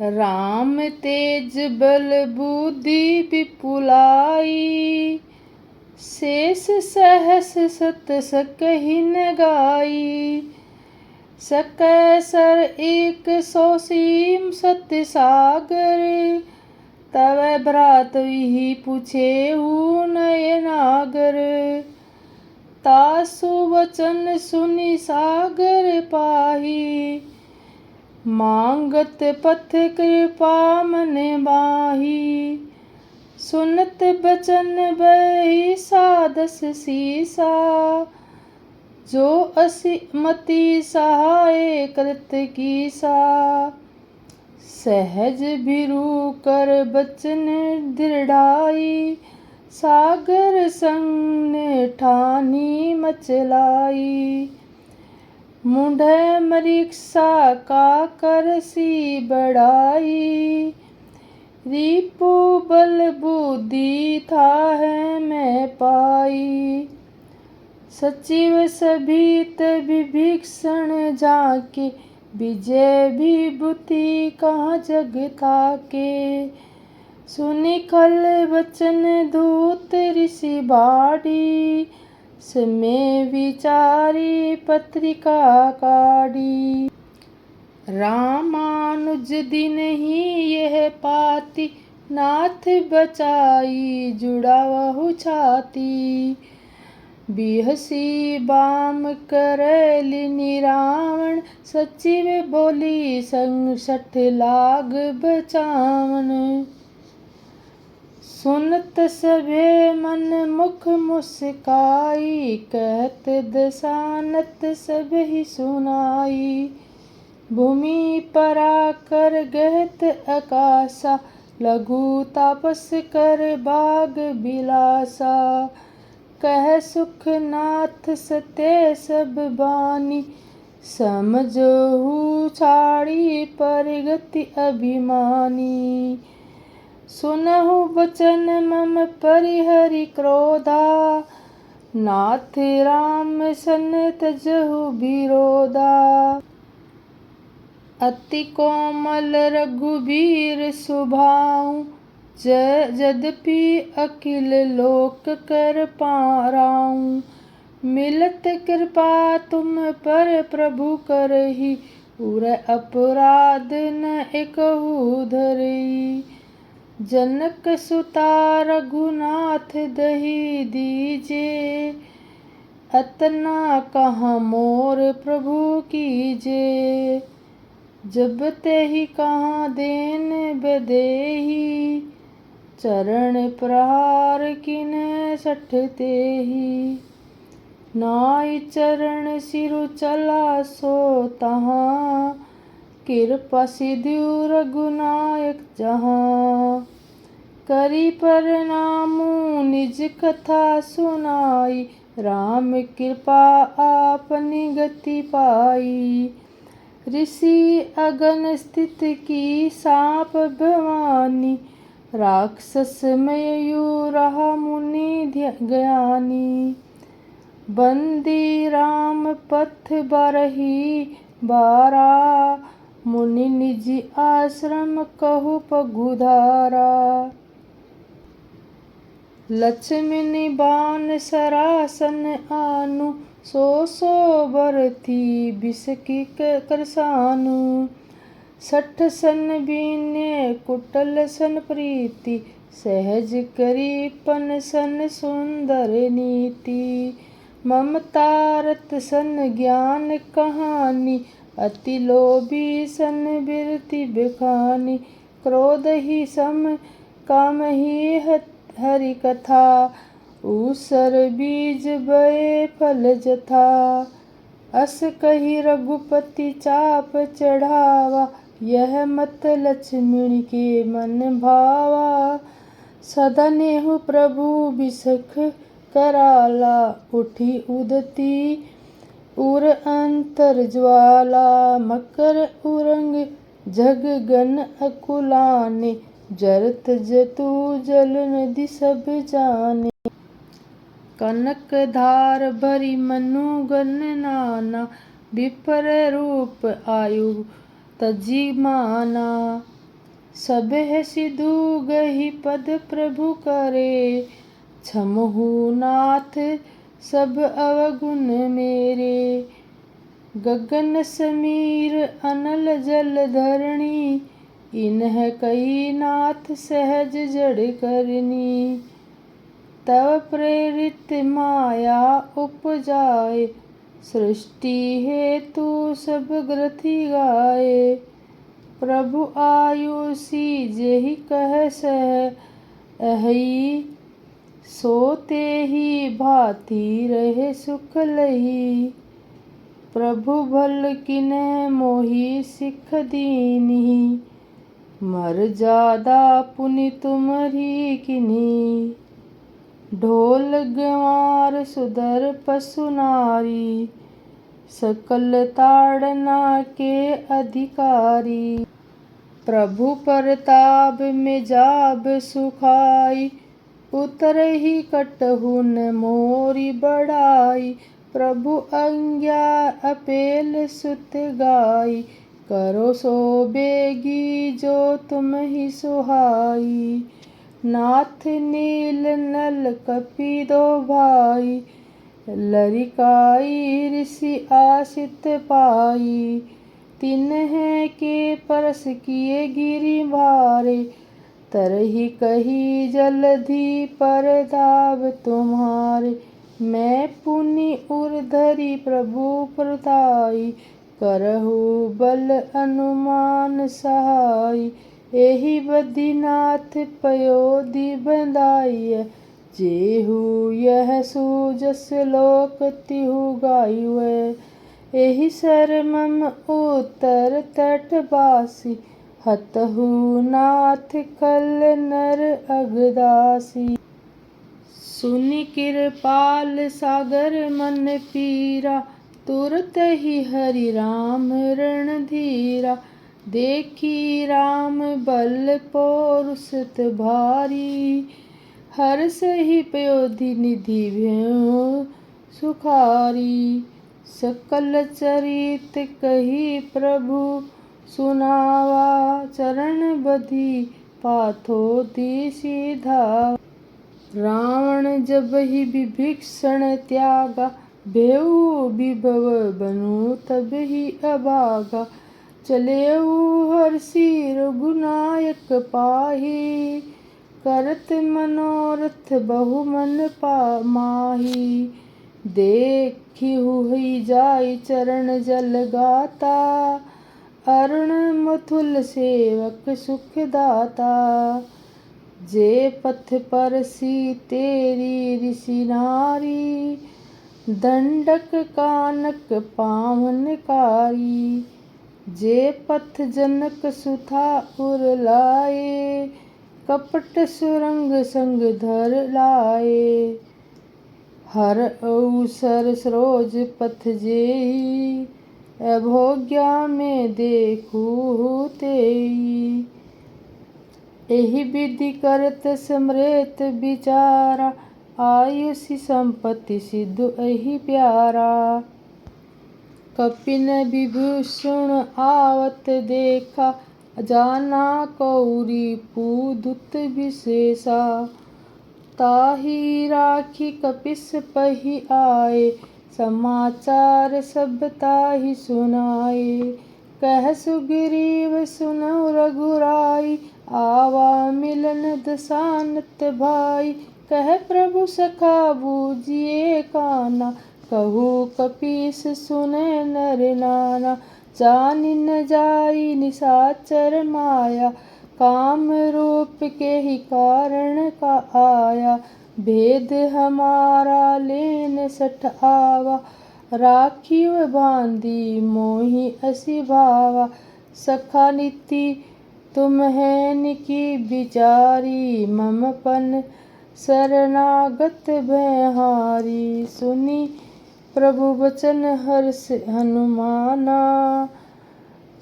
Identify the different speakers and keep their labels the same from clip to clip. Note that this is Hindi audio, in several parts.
Speaker 1: राम तेज बल बुद्धि विपुलाई, शेष सहस सत सकहि न गाई। सकैसर एक सौ सीम सत्य सागर, तव भ्रातहि पूछेहु नय नागर। तासु वचन सुनि सागर पाही, मांगत पथ कृपा मन माही। सुनत बचन बही सादस सीसा, जो मति सहाय कृत कीसा। सहज भिरू कर बचन दृढ़ाई, सागर संग ठानी मचलाई। मुंढ मरीक्षा का करसी बढ़ाई, रिपु बल बुद्धि था है मैं पाई। सचिव सभीत विभीषण जाके, विजय विभूति कहाँ जग थाके। सुनि खल वचन दूत ऋषि बाड़ी, समय विचारी पत्रिका काढ़ी। रामानुज दिन ही यह पाती, नाथ बचाई जुड़ावहु छाती। बिहसी बाम करैलिनि रावण, सचिव बोली संग लाग बचावन। सुनत सभे मन मुख मुस्काई, कहत दसानत सबहि सुनाई। भूमि परा कर गहत आकाशा, लघु तापस कर बाग बिलासा। कह सुखनाथ सत्य सब बानी, समझहु छाड़ी परगति अभिमानी। सुनहु वचन मम परिहरि क्रोधा, नाथ राम सन तजहु विरोधा। अति कोमल रघुबीर सुभाऊ, यद्यपि अखिल लोक कर पाराऊं। मिलत कृपा तुम पर प्रभु करही, उर अपराध न एकहु धरई। जनक सुता रघुनाथ दही दीजे, अतना कहाँ मोर प्रभु कीजे। जब तेहि कहाँ देन बदेही, चरण प्रहार किन सठ तेहि। नाई चरण सिरु चला सो तहाँ, कृपा सिधु रघुनायक जहाँ। करी प्रणामु निज कथा सुनाई, राम कृपा आपनि गति पाई। ऋषि अगन स्थित की साप भवानी, राक्षस मयूर रहा मुनि ज्ञानी। बंदी राम पथ बारही बारा, मुनि निज आश्रम कहु पगुधारा। लक्ष्मण बान सरासन आनु, सो बरती बिसकी करसानु। 60 सन बीने कुटल सन प्रीति, सहज करी पन सन सुंदर नीति। ममता रत सन ज्ञान कहानी, अति लोभी सन बिरति बखानी। क्रोध ही सम काम ही हरि कथा, ऊसर बीज बये फल जथा। अस कही रघुपति चाप चढ़ावा, यह मत लक्ष्मण के मन भावा। सदा नेहु प्रभु बिसख कराला, उठी उदती उर अंतर ज्वाला। मकर उरंग जग गन अकुलाने, जरत जतु जल नदी सब जाने। कनक धार भरी मनु गन नाना, विपर रूप आयु तजी माना। सब है सिधु गही पद प्रभु करे। क्षमहु नाथ सब अवगुण मेरे। गगन समीर अनल जल धरणी, इन्ह कई नाथ सहज जड़ करनी। तव प्रेरित माया उपजाए, सृष्टि हेतु सब ग्रथि गाए। प्रभु आयुषी जेहि कह सह अहि, सो तेहि भांति रहे सुख लही। प्रभु भल किन्ह मोहि सिख दीन्ही, मर्यादा पुनि तुमरी किन्ही। ढोल गंवार सुधर पशु नारी, सकल ताड़ना के अधिकारी। प्रभु परताप में जाब सुखाई, उतरहि कटहु न मोरी बड़ाई। प्रभु आज्ञा अपेल सुत गाई, करो सो बेगी जो तुम ही सुहाई। नाथ नील नल कपि दो भाई, लरिकाई ऋषि आसित पाई। तिन्ह के परस किए गिरि भारे, तरहि कही जलधि परताप तुम्हारे। मैं पुनि उर धरि प्रभु प्रताई, करहु बल अनुमान सहाय। एहि बद्रीनाथ पयोधि बंधाइय, जेहु यह सूजस लोक तिहु गायुऐ। एहि सर मम उत्तर तट बासी, हतहु नाथ खल नर अगदासी। सुनि कृपाल सागर मन पीरा, तुरत ही हरि राम रणधीरा। देखी राम बल पौरुषत भारी, हर्ष ही पयोधि निधि भयउ सुखारी। सकल चरित कही प्रभु सुनावा, चरण बधि पाथोधि सीधावा। रावण जबहि विभीषण त्यागा, भेउ विभव बनु तबहि अभागा। चलेउ हर्षि रघुनायक पाहि, करत मनोरथ बहु मन माहि। देखिहु ही जाय चरण जल गाता, अरुण मथुल सेवक सुख दाता। जे पथ परसी तेरी ऋषि नारी, दंडक कानक पावनकारी। जे पथ जनक सुता उर लाए, कपट सुरंग संग धर लाए। हर अवसर सरोज पथ जेहि, अभोग्या में देखूँ तेई। एहि विधि करत समरेत विचारा, आयुषि संपत्ति सिद्धु एहि प्यारा। कपिन विभीषण आवत देखा, जाना कौरी पुदुत विशेषा। ताहि राखी कपिस पहि आए, समाचार सब ताहि सुनाए। कह सुग्रीव सुनौ रघुराई, आवा मिलन दसानत भाई। कह प्रभु सखा बूझिए काना, कहु कपीस सुनै नर नाना। जानि न जाई निशाचर माया, काम रूप के ही कारण का आया। भेद हमारा लेन सठ आवा, राखियो बांधी मोहि असी भावा। सखा नीति तुम है निकी बिचारी, मम पन शरणागत भयहारी। सुनी प्रभु वचन हर्ष हनुमाना,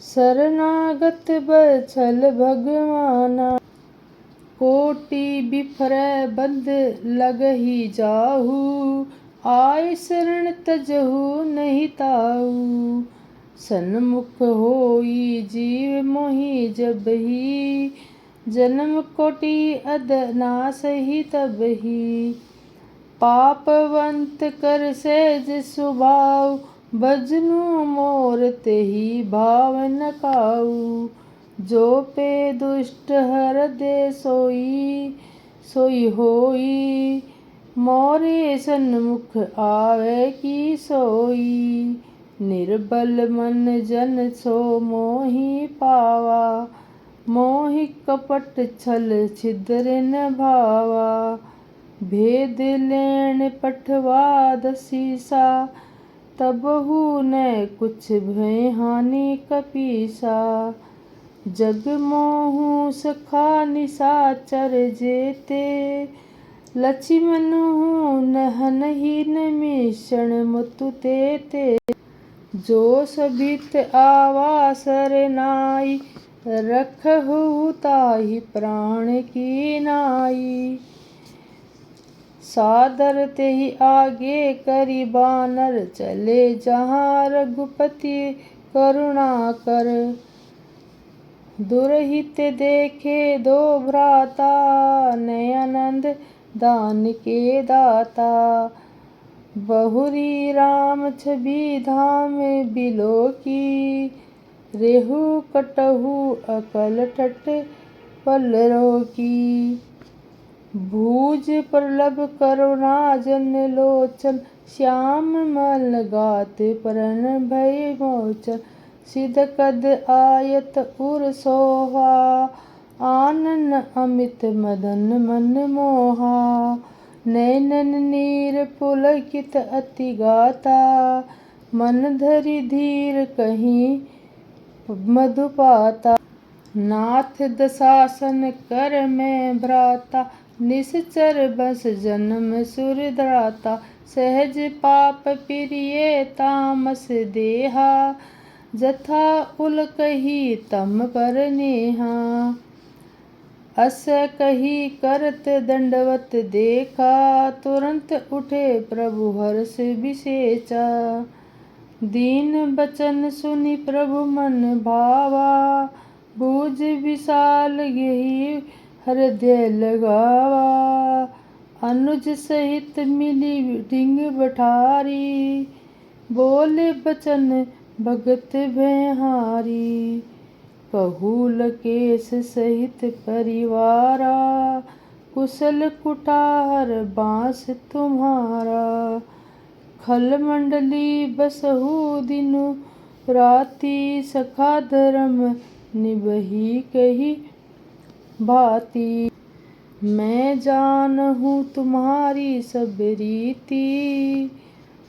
Speaker 1: शरणागत बछल भगवाना। कोटि बिफरै बंध लगहि जाहू, आय शरण तजहु नहीं ताऊ। सन्मुख होई जीव मोहि जबहि, जन्म कोटि अद नासहि तबहि। पापवंत कर सहज स्वभाव, भजनु मोर तेहि भाव न काऊ। जो पे दुष्ट हृदय सोई, सोई होई, मोरे सन्मुख आवे की सोई। निर्बल मन जन सो मोहि पावा, मोहि कपट छल छिद्र न भावा। भेद लेन पठवा दसीसा, तबहु न कुछ भय हानि कपीसा। जग मोहु सखा निसाचर जेते, लक्ष्मणु नहनहि निमिषण मुतु तेते। जो सबित आवा सरनाई, रखहु ताहि प्राण की नाई। सादर तेहि आगे करि बानर, चले जहाँ रघुपति करुणा कर। दुरहित देखे दो भ्राता, नयानंद दान के दाता। बहुरी राम छवि धाम बिलोकी, रेहु कटहु अकल ठठ पल रोकी। भुज प्रलभ करुणा जन लोचन, श्याम मल गात परन भय मोचन। सिध कद आयत उर सोहा, आनन अमित मदन मन मोहा। नैनन नीर पुलकित अति गाता, मन धरि धीर कहीं मधुपाता। नाथ दशासन कर मैं भ्राता, निश्चर बस जन्म सुर द्राता। सहज पाप प्रिय तामस देहा, जथा उलकहि तम पर नेहा। अस कही करत दंडवत देखा, तुरंत उठे प्रभु हर्ष विशेषा। दीन बचन सुनि प्रभु मन भावा, भुज विशाल गेहि हृदय लगावा। अनुज सहित मिली डिंग बठारी, बोले बचन भगत भयहारी। कहू लकेश सहित परिवारा, कुशल कुठार बाँस तुम्हारा। खल मंडली बसहु दिनु राति, सखा धर्म निबहि कही भांति। मैं जानहु तुम्हारी सब रीति,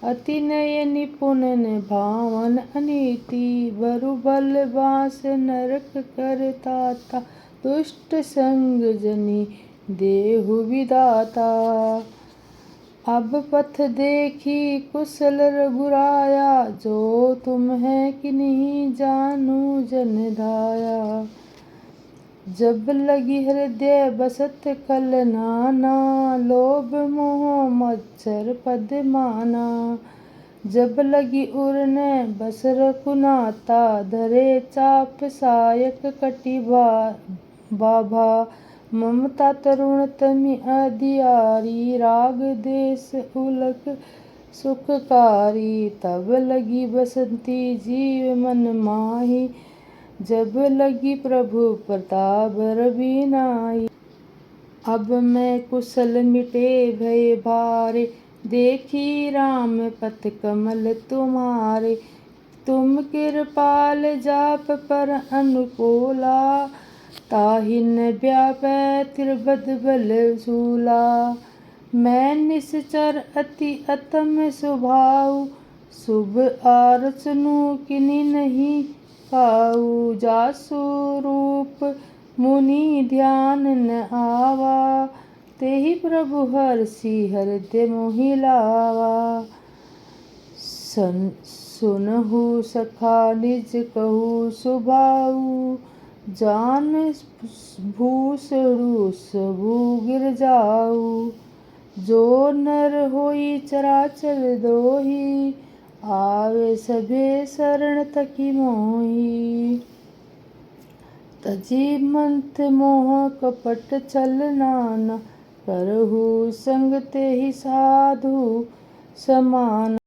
Speaker 1: अति नय निपुण भावन अनीति। बरु बल बाँस नरक करताता, दुष्ट संग जनि देहु विधाता। अब पथ देखी कुशल रघुराया, जो तुम है किन्हीं जानू जन धाया। जब लगी हृदय बसत कल नाना, लोभ मोह मत्सर पद माना। जब लगी उरन बस रघुनाथा, धरे चाप सायक कटि बाभा। ममता तरुण तमि अधियारी, राग देश उलक सुखकारी। तब लगी बसंती जीव मन माही, जब लगी प्रभु प्रताप रवि नाई। अब मैं कुशल मिटे भय भारे, देखी राम पथ कमल तुम्हारे। तुम कृपाल जाप पर अनुकूला, ताहि न व्यापै त्रिबद बल शूला। मैं निश्चर अति अतम स्वभाव, शुभ आरचनु किनि नहीं काऊ। जासु रूप मुनि ध्यान न आवा, तेहि प्रभु हर्षि हृदय मोहि लावा। सुनहु सखा निज कहु स्वभाव, जान भूसरु सबु गिर जाऊ। जो नर होई चराचर दोही, आवे सभे शरण तकी मोही। तजी मंथ मोह कपट छल नाना, करहु संग तेहि साधु समान।